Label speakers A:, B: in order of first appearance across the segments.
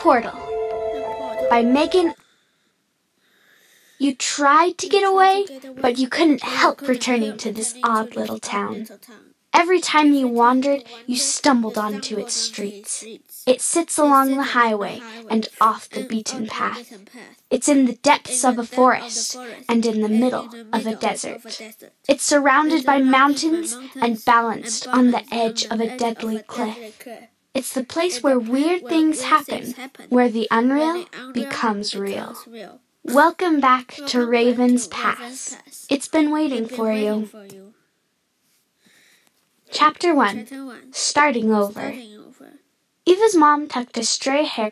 A: Portal by Megan. You tried to get away, but you couldn't help returning to this odd little town. Every time you wandered, you stumbled onto its streets. It sits along the highway and off the beaten path. It's in the depths of a forest and in the middle of a desert. It's surrounded by mountains and balanced on the edge of a deadly cliff. It's the place where weird things happen, where the unreal becomes real. Welcome back to Raven's Pass. It's been waiting for you. Chapter 1. Starting over. Eva's mom tucked a stray hair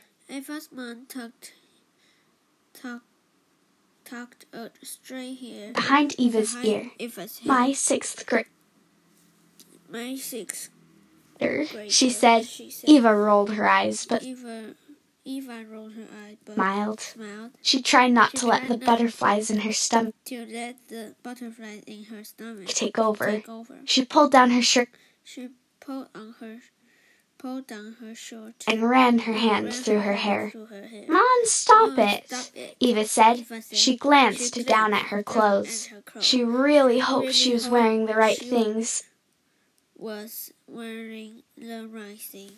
A: behind Eva's ear. My sixth grade, she said. Eva rolled her eyes, but smiled. She tried not to let the butterflies in her stomach take over. She pulled down her shirt and ran her hand through her hair. "Mom, stop it," Eva said. She glanced down at her clothes. She really hoped she was wearing the right things.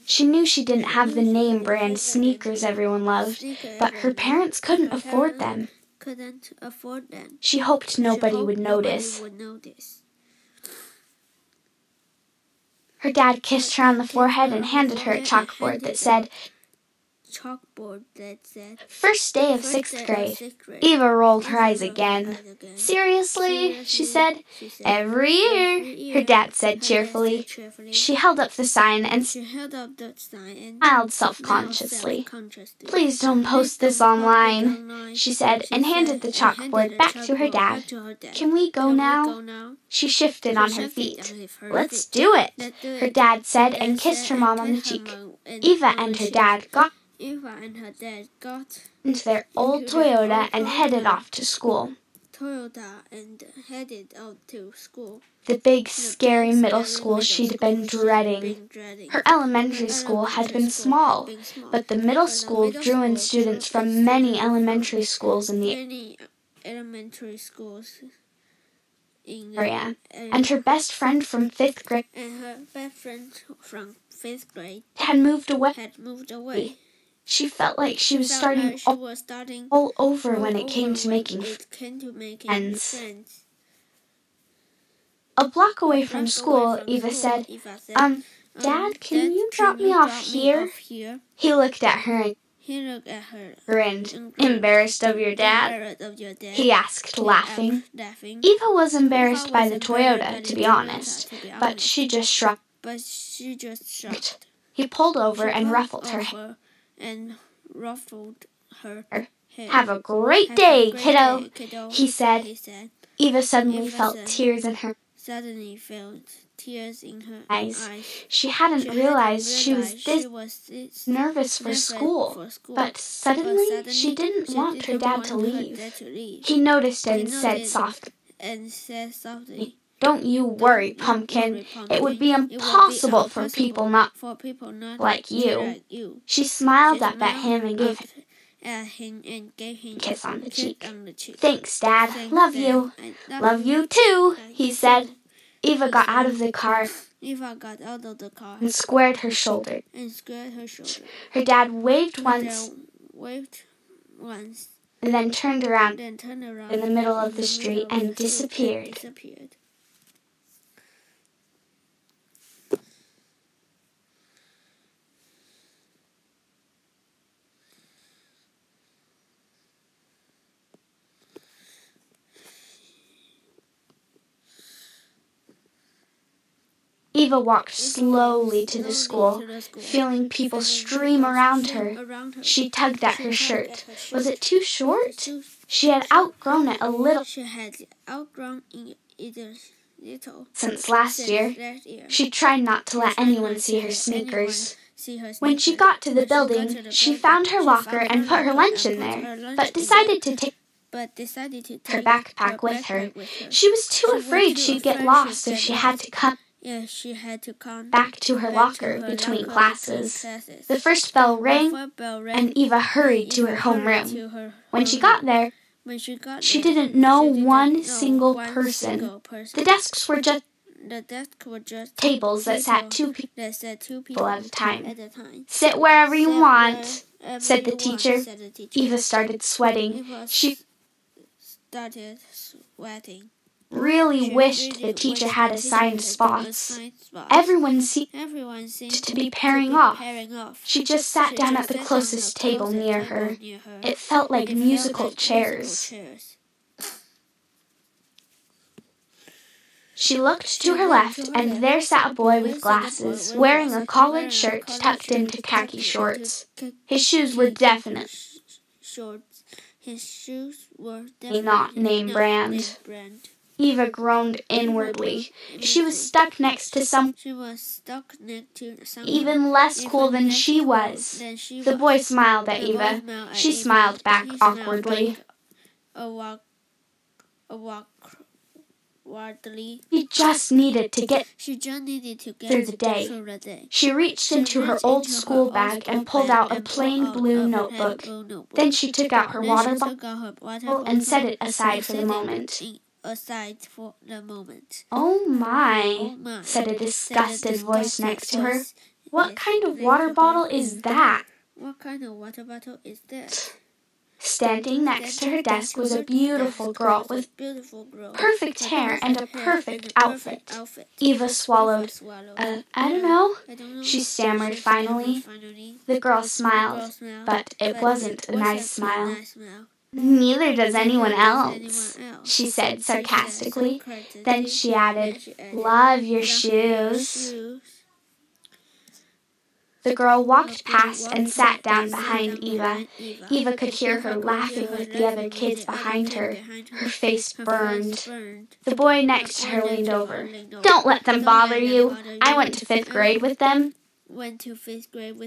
A: She knew she didn't have the name brand sneakers everyone loved, but her parents couldn't afford them. She hoped nobody would notice. Her dad kissed her on the forehead and handed her a chalkboard that said, "First day of sixth grade." Eva rolled her eyes again. "Seriously?" she said. "Every year," her dad said cheerfully. She held up the sign and smiled self-consciously. "Please don't post this online," she said, and handed the chalkboard back to her dad. "Can we go now?" She shifted on her feet. "Let's do it," her dad said, and kissed her mom on the cheek. Eva and her dad got into their old Toyota and headed off to school. The big, scary middle school she'd been dreading. Her elementary school had been small, but the middle school drew in students from many elementary schools in the area, and her best friend from fifth grade had moved away. She felt like she was starting all over when it came to making friends. A block away from school, Eva said, "Dad, can you drop me off here?" He looked at her and grinned. "Embarrassed of your dad?" he asked, laughing. Eva was embarrassed by the Toyota, to be honest, but she just shrugged. He pulled over and ruffled her hair. "Have a great day, kiddo," he said. Eva suddenly felt tears in her eyes. She hadn't realized she was this nervous for school, but suddenly she didn't want her dad to leave. He noticed and said softly, "Don't you worry, Pumpkin. It would be impossible for people not like you." She smiled up at him and gave him a kiss on the cheek. "Thanks, Dad. Love you." "Love you too," he said. Eva got out of the car and squared her shoulder. Her dad waved once and then turned around in the middle of the street and disappeared. Eva walked slowly to the school, feeling people stream around her. She tugged at her shirt. Was it too short? She had outgrown it a little since last year. She tried not to let anyone see her sneakers. When she got to the building, she found her locker and put her lunch in there, but decided to take her backpack with her. She was too afraid she'd get lost if she had to come back to her locker between classes. The first bell rang, and Eva hurried to her homeroom. When she got there, she didn't know one single person. The desks were just tables that sat two people at a time. "Sit wherever you want," said the teacher. Eva started sweating. She really wished the teacher had assigned spots. Everyone seemed to be pairing off. She just sat down at the closest table near her. It felt like musical chairs. She looked to her left, and there sat a boy with glasses, wearing a collared shirt tucked into khaki shorts. His shoes were definitely not name brand. Eva groaned inwardly. She was stuck next to someone even less cool than she was. The boy smiled at Eva. She smiled back awkwardly. She just needed to get through the day. She reached into her old school bag and pulled out a plain blue notebook. Then she took out her water bottle and set it aside for the moment. "Oh my," said a disgusted voice next to her. "What kind of water bottle is that?" Standing next to her desk was a beautiful girl with perfect hair and a perfect outfit. Eva swallowed. I don't know," she stammered finally. The girl smiled, but it wasn't a nice smile. "Neither does anyone else," she said sarcastically. Then she added, "Love your shoes." The girl walked past and sat down behind Eva. Eva could hear her laughing with the other kids behind her. Her face burned. The boy next to her leaned over. "Don't let them bother you. I went to 5th grade with them.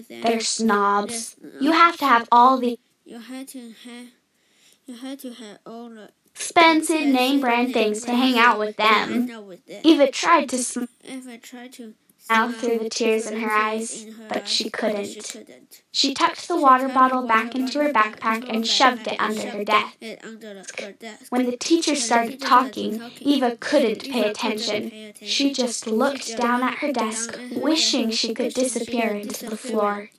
A: They're snobs. You have to have all the expensive name brand things to hang out with them." Eva tried to smile through the tears in her eyes, but she couldn't. She tucked the water bottle back into her backpack and shoved it under her desk. When the teacher started talking, Eva couldn't pay attention. She just looked down at her desk, wishing she could disappear into the floor.